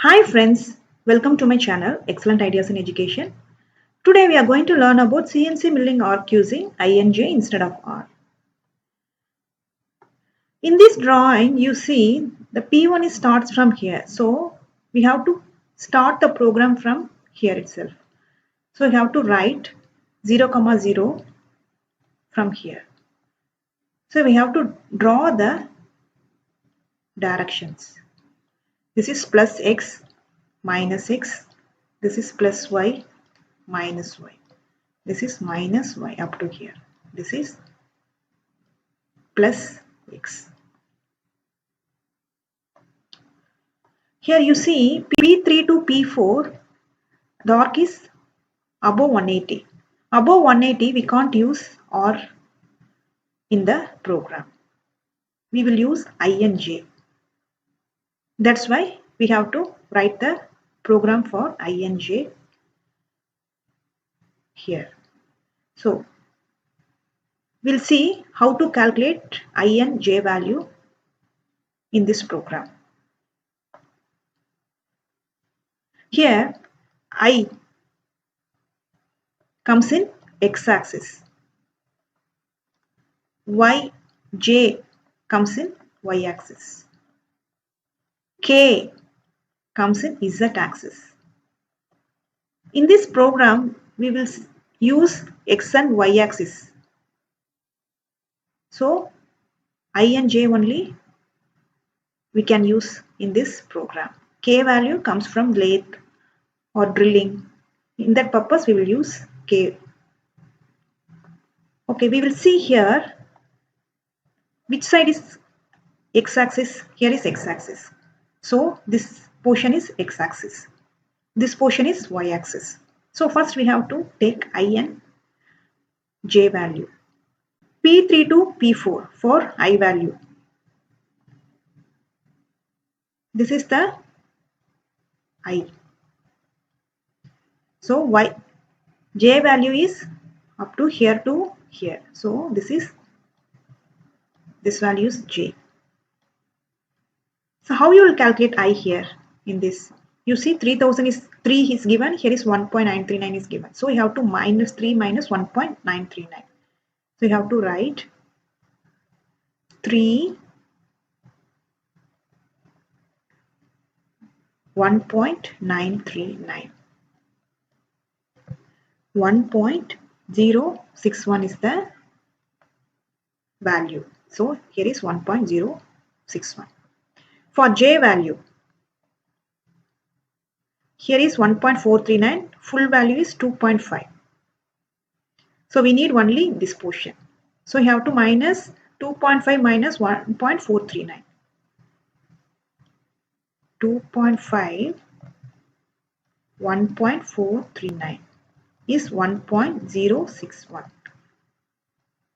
Hi friends, welcome to my channel Excellent Ideas in Education. Today we are going to learn about CNC Milling Arc using INJ instead of R. In this drawing you see the P1 starts from here. So we have to start the program from here itself. So we have to write 0, 0 from here. So we have to draw the directions. This is plus X minus X. This is plus Y minus Y. This is minus Y up to here. This is plus X. Here you see P3 to P4, the arc is above 180. Above 180 we can't use R in the program. We will use INJ. That's why we have to write the program for INJ here. So we'll see how to calculate INJ value in this program. Here I comes in x-axis, Yj comes in y-axis, K comes in z-axis. In this program we will use x and y-axis. So INJ only we can use in this program. K value comes from lathe or drilling. In that purpose we will use K. Okay, we will see here which side is x-axis. Here is x-axis. So this portion is x-axis. This portion is y-axis. So first we have to take INJ value. P3 to P4 for I value. This is the I. So J value is up to here to here. So this value is J. So how you will calculate I here in this? You see 3000 is 3 is given, here is 1.939 is given. So you have to minus 3 minus 1.939. So you have to write 3 1.939. 1.061 is the value. So here is 1.061. For J value, here is 1.439, full value is 2.5. So we need only this portion. So you have to minus 2.5 minus 1.439. 2.5 1.439 is 1.061.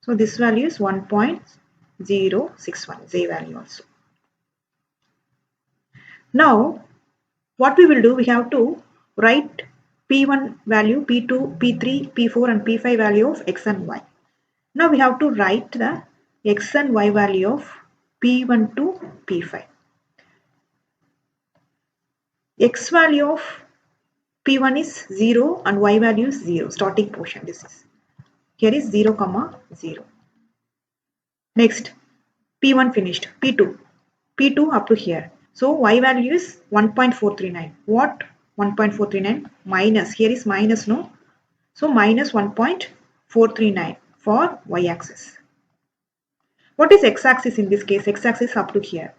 So this value is 1.061, J value also. Now what we will do, we have to write P1 value, P2, P3, P4 and P5 value of X and Y. Now we have to write the X and Y value of P1 to P5. X value of P1 is 0 and Y value is 0, starting portion this is. Here is 0, 0. Next, P1 finished, P2 up to here. So Y value is 1.439. What? 1.439 minus, here is minus, no? So minus 1.439 for Y axis. What is X axis in this case? X axis up to here.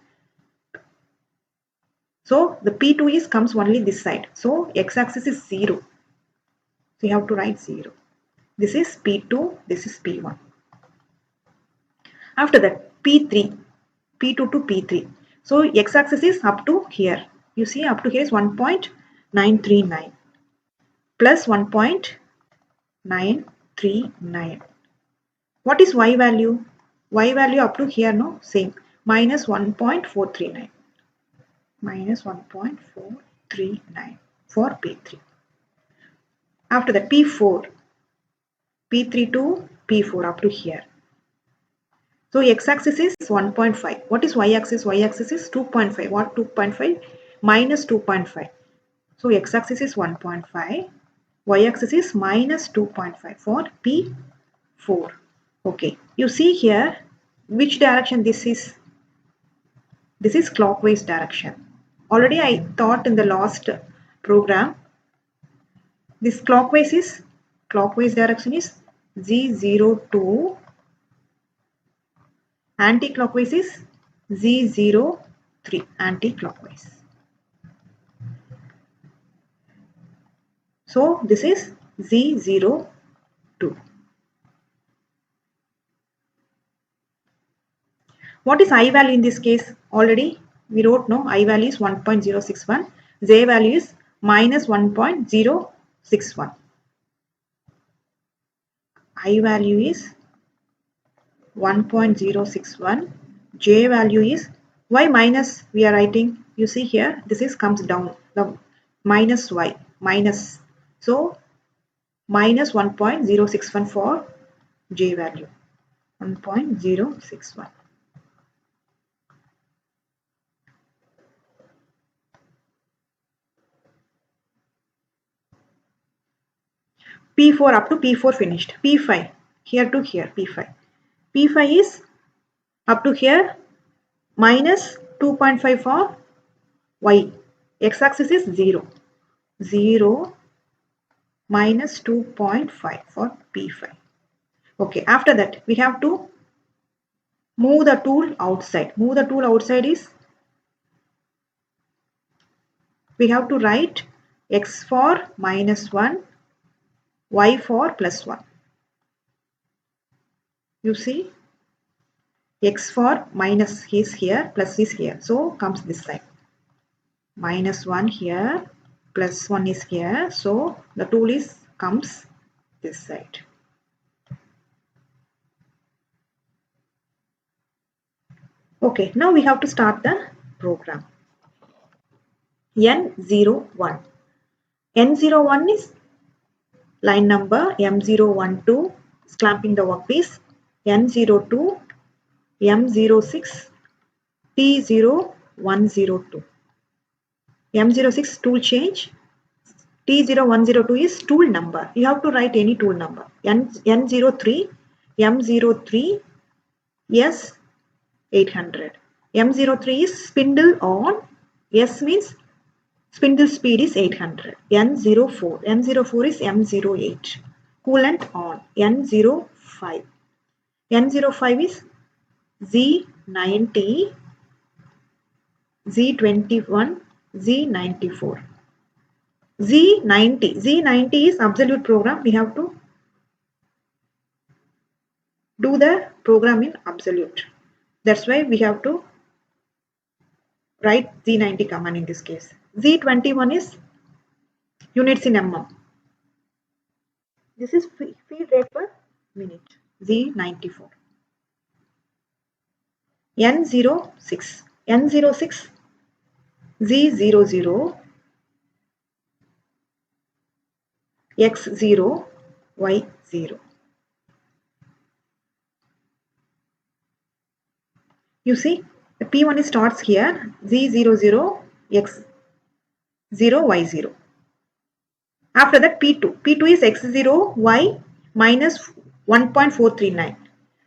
So the P2 is comes only this side. So X axis is 0. So you have to write 0. This is P2, this is P1. After that P3, P2 to P3. So X axis is up to here. You see up to here is 1.939 plus 1.939. What is Y value? Y value up to here, no? Same. Minus 1.439. Minus 1.439 for P3. After that P4, P3 to P4 up to here. So x-axis is 1.5. What is y-axis? Y-axis is 2.5. What 2.5? minus 2.5. So x-axis is 1.5, y-axis is minus 2.5 for P4. Okay, you see here which direction this is. This is clockwise direction. Already I taught in the last program. This clockwise direction is G02. Anti-clockwise is G03. Anti-clockwise. So this is G02. What is I value in this case? Already we wrote, no, I value is 1.061, J value is minus 1.061. I value is 1.061, J value is, why minus we are writing? You see here, this is comes down, the minus y, minus. So minus 1.061 for J value, 1.061. P4 up to P4 finished. P5 here to here, P5. P5 is up to here minus 2.5 for y. X-axis is 0. 0 minus 2.5 for P5. Okay, after that we have to move the tool outside. Move the tool outside is, we have to write x for minus 1, y for plus 1. You see, x for minus is here, plus is here. So comes this side. Minus 1 here, plus 1 is here. So the tool is comes this side. Okay, now we have to start the program. N01. N01 is line number, M012 is clamping the workpiece, N02, M06, T0102. M06 tool change, T0102 is tool number. You have to write any tool number. N03, M03, S800. M03 is spindle on, S means spindle speed is 800. N04. N04 is M08. Coolant on. N05. N05 is Z90, Z21, Z94. Z90 is absolute program. We have to do the program in absolute. That's why we have to write Z90 command in this case. Z21 is units in mm. This is feed rate per minute. Z94. N06. N06 Z00 X0 Y0. You see, the P1 starts here, Z00 X0 Y0. After that P2. P2 is X0 Y minus 1.439.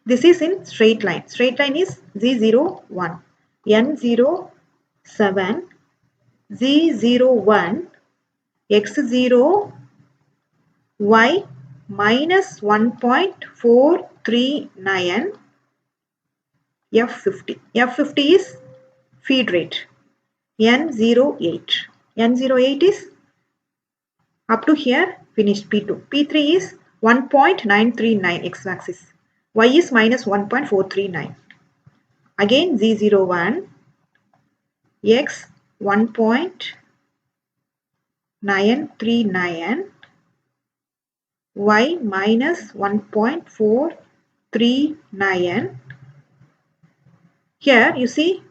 This is in straight line. Straight line is Z01. N07 Z01 X0 Y minus 1.439 F50. F50 is feed rate. N08. N08 is up to here finished P2. P3 is 1.939 x-axis. Y is minus 1.439. Again Z01 X 1.939 Y minus 1.439. Here you see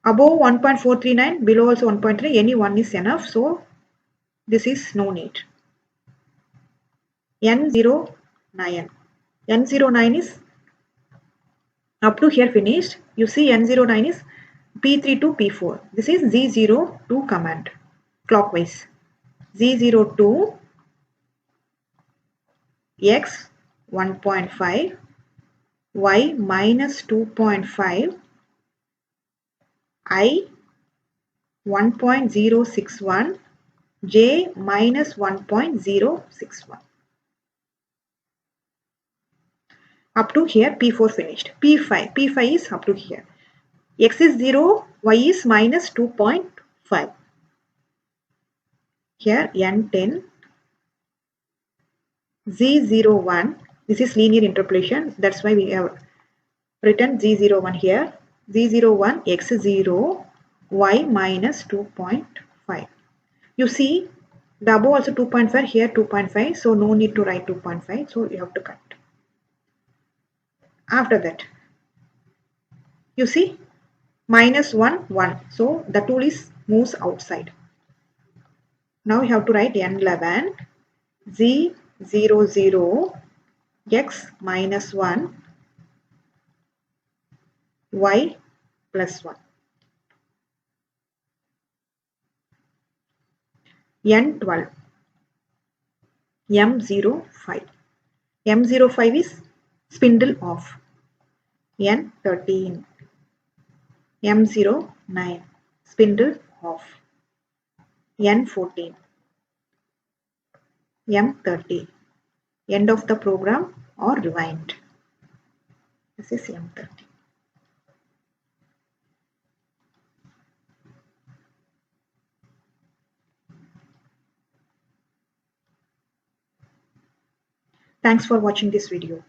above 1.439, below also 1.3, any one is enough. So this is no need. N09. N09 is up to here finished. You see N09 is P3 to P4. This is G02 command clockwise. G02 X 1.5 Y minus 2.5 I 1.061 J minus 1.061. Up to here P4 finished. P5 is up to here. X is 0, Y is minus 2.5. Here N10, Z01, this is linear interpolation, that's why we have written Z01 here. Z01, X0, Y minus 2.5. You see the above also 2.5, here 2.5, so no need to write 2.5, so you have to cut. After that, you see minus 1, 1, so the tool is moves outside. Now you have to write N11, Z00, X minus 1, Y plus 1. N12, M05. M05 is spindle off. N13, M09, spindle off. N14, M30, end of the program or rewind. This is M30. Thanks for watching this video.